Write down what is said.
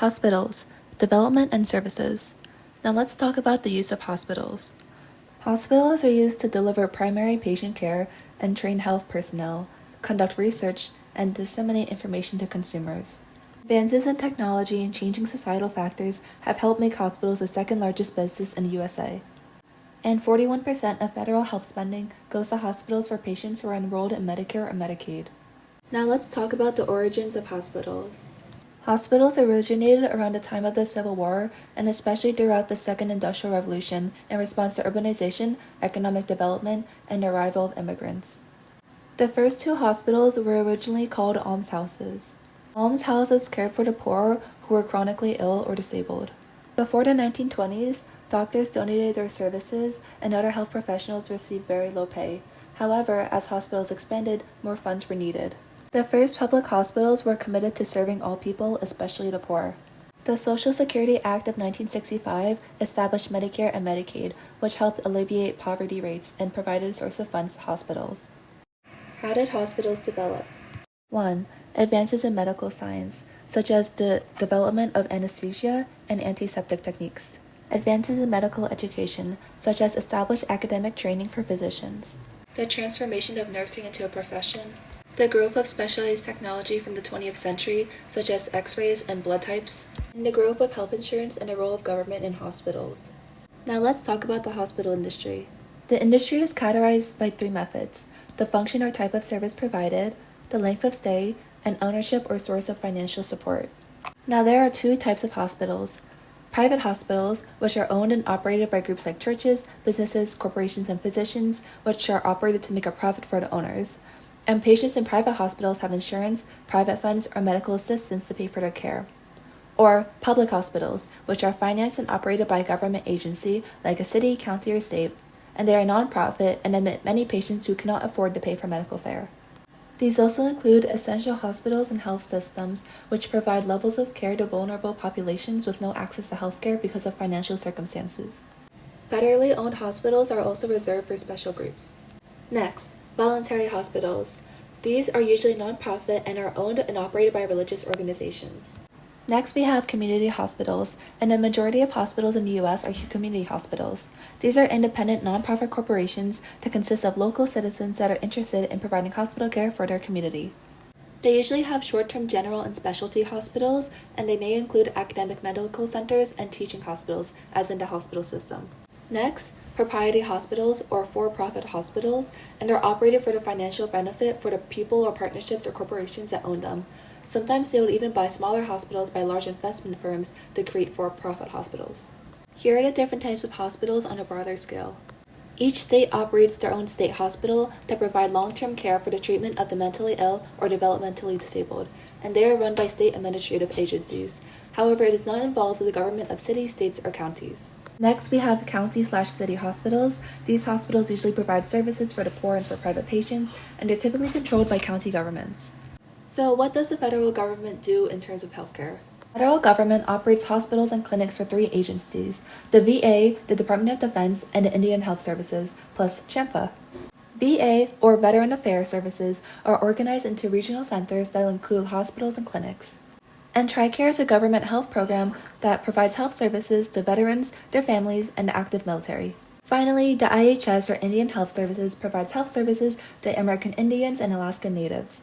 Hospitals, development and services. Now let's talk about the use of hospitals. Hospitals are used to deliver primary patient care and train health personnel, conduct research, and disseminate information to consumers. Advances in technology and changing societal factors have helped make hospitals the second largest business in the USA. And 41% of federal health spending goes to hospitals for patients who are enrolled in Medicare or Medicaid. Now let's talk about the origins of hospitals. Hospitals originated around the time of the Civil War and especially throughout the Second Industrial Revolution in response to urbanization, economic development, and the arrival of immigrants. The first two hospitals were originally called almshouses. Almshouses cared for the poor who were chronically ill or disabled. Before the 1920s, doctors donated their services and other health professionals received very low pay. However, as hospitals expanded, more funds were needed. The first public hospitals were committed to serving all people, especially the poor. The Social Security Act of 1965 established Medicare and Medicaid, which helped alleviate poverty rates and provided a source of funds to hospitals. How did hospitals develop? 1. Advances in medical science, such as the development of anesthesia and antiseptic techniques. Advances in medical education, such as established academic training for physicians. The transformation of nursing into a profession. The growth of specialized technology from the 20th century, such as x-rays and blood types. And the growth of health insurance and the role of government in hospitals. Now let's talk about the hospital industry. The industry is categorized by three methods: the function or type of service provided, the length of stay, and ownership or source of financial support. Now there are two types of hospitals: private hospitals, which are owned and operated by groups like churches, businesses, corporations, and physicians, which are operated to make a profit for the owners. And patients in private hospitals have insurance, private funds, or medical assistance to pay for their care. Or public hospitals, which are financed and operated by a government agency like a city, county, or state, and they are non-profit and admit many patients who cannot afford to pay for medical care. These also include essential hospitals and health systems, which provide levels of care to vulnerable populations with no access to health care because of financial circumstances. Federally owned hospitals are also reserved for special groups. Next, voluntary hospitals. These are usually non-profit and are owned and operated by religious organizations. Next, we have community hospitals, and the majority of hospitals in the U.S. are community hospitals. These are independent non-profit corporations that consist of local citizens that are interested in providing hospital care for their community. They usually have short-term general and specialty hospitals, and they may include academic medical centers and teaching hospitals, as in the hospital system. Next, proprietary hospitals or for-profit hospitals, and they're operated for the financial benefit for the people or partnerships or corporations that own them. Sometimes they would even buy smaller hospitals by large investment firms to create for-profit hospitals. Here are the different types of hospitals on a broader scale. Each state operates their own state hospital that provide long-term care for the treatment of the mentally ill or developmentally disabled, and they are run by state administrative agencies. However, it is not involved with the government of cities, states, or counties. Next, we have county/city hospitals. These hospitals usually provide services for the poor and for private patients, and they're typically controlled by county governments. So what does the federal government do in terms of healthcare? The federal government operates hospitals and clinics for three agencies: the VA, the Department of Defense, and the Indian Health Services, plus SHAMFA. VA, or Veteran Affairs Services, are organized into regional centers that include hospitals and clinics. And TRICARE is a government health program that provides health services to veterans, their families, and the active military. Finally, the IHS, or Indian Health Services, provides health services to American Indians and Alaskan Natives.